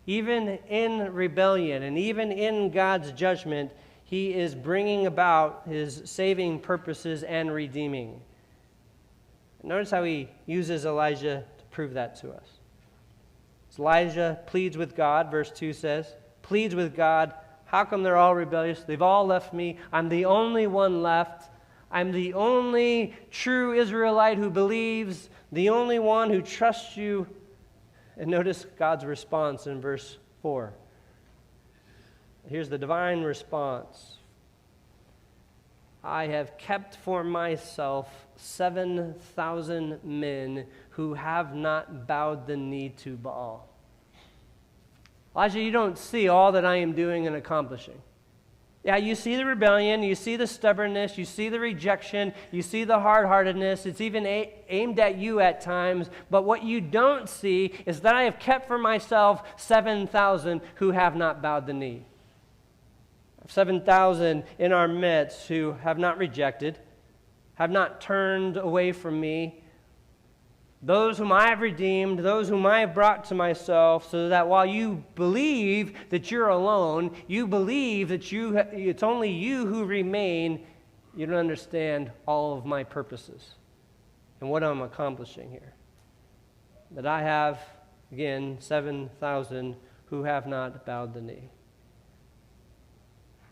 even in rebellion and even in God's judgment, he is bringing about his saving purposes and redeeming. Notice how he uses Elijah to prove that to us. So Elijah pleads with God, verse 2 says, pleads with God, how come they're all rebellious? They've all left me. I'm the only one left. I'm the only true Israelite who believes, the only one who trusts you. And notice God's response in verse 4. Here's the divine response. I have kept for myself 7,000 men who have not bowed the knee to Baal. Elijah, you don't see all that I am doing and accomplishing. Yeah, you see the rebellion, you see the stubbornness, you see the rejection, you see the hard-heartedness. It's even aimed at you at times. But what you don't see is that I have kept for myself 7,000 who have not bowed the knee. 7,000 in our midst who have not rejected, have not turned away from me. Those whom I have redeemed, those whom I have brought to myself, so that while you believe that you're alone, you believe that it's only you who remain, you don't understand all of my purposes and what I'm accomplishing here. That I have, again, 7,000 who have not bowed the knee.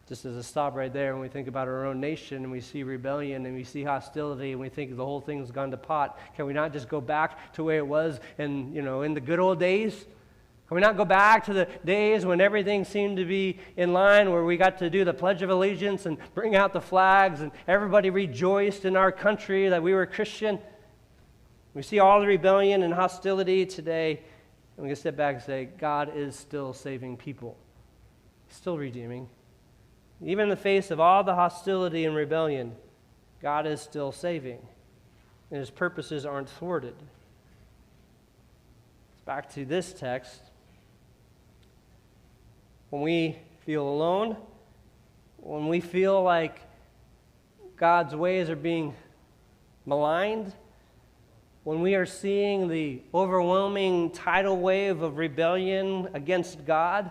Just as a stop right there, when we think about our own nation and we see rebellion and we see hostility and we think the whole thing's gone to pot, can we not just go back to where it was in the good old days? Can we not go back to the days when everything seemed to be in line, where we got to do the Pledge of Allegiance and bring out the flags and everybody rejoiced in our country that we were Christian? We see all the rebellion and hostility today, and we can step back and say, God is still saving people. He's still redeeming. Even in the face of all the hostility and rebellion, God is still saving, and his purposes aren't thwarted. Back to this text. When we feel alone, when we feel like God's ways are being maligned, when we are seeing the overwhelming tidal wave of rebellion against God,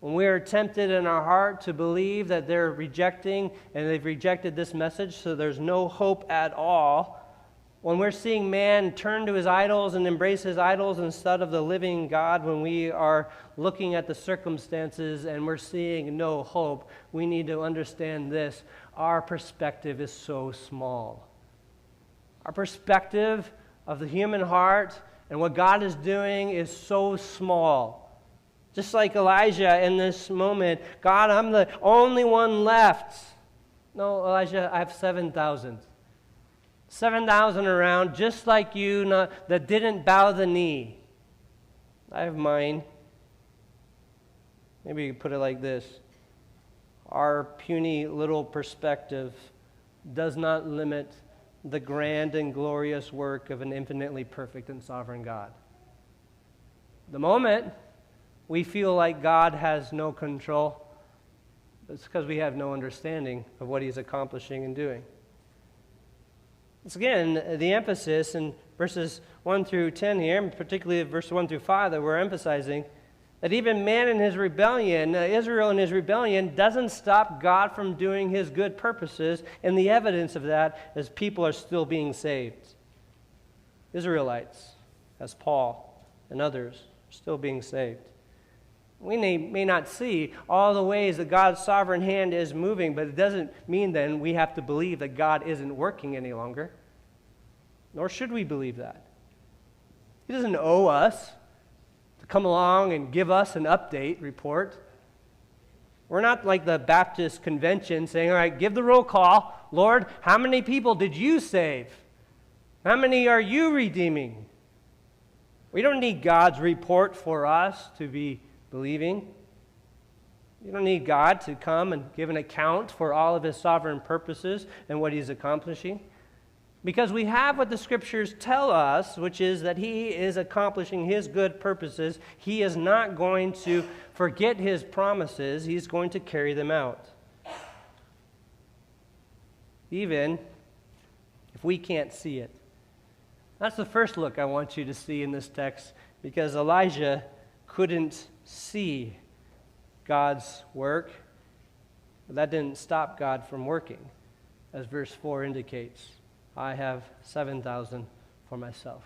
when we are tempted in our heart to believe that they're rejecting and they've rejected this message, so there's no hope at all, when we're seeing man turn to his idols and embrace his idols instead of the living God, when we are looking at the circumstances and we're seeing no hope, we need to understand this. Our perspective is so small. Our perspective of the human heart and what God is doing is so small. Just like Elijah in this moment, God, I'm the only one left. No, Elijah, I have 7,000. 7,000 around, just like you, that didn't bow the knee. I have mine. Maybe you could put it like this. Our puny little perspective does not limit the grand and glorious work of an infinitely perfect and sovereign God. The moment we feel like God has no control, it's because we have no understanding of what he's accomplishing and doing. It's again the emphasis in verses 1 through 10 here, and particularly verse 1 through 5 that we're emphasizing, that even man in his rebellion, Israel in his rebellion, doesn't stop God from doing his good purposes, and the evidence of that is people are still being saved. Israelites, as Paul and others, are still being saved. We may not see all the ways that God's sovereign hand is moving, but it doesn't mean then we have to believe that God isn't working any longer. Nor should we believe that. He doesn't owe us to come along and give us an update report. We're not like the Baptist convention saying, all right, give the roll call. Lord, how many people did you save? How many are you redeeming? We don't need God's report for us to be believing. You don't need God to come and give an account for all of his sovereign purposes and what he's accomplishing. Because we have what the scriptures tell us, which is that he is accomplishing his good purposes. He is not going to forget his promises. He's going to carry them out. Even if we can't see it. That's the first look I want you to see in this text, because Elijah couldn't see God's work, but that didn't stop God from working. As verse 4 indicates, I have 7,000 for myself.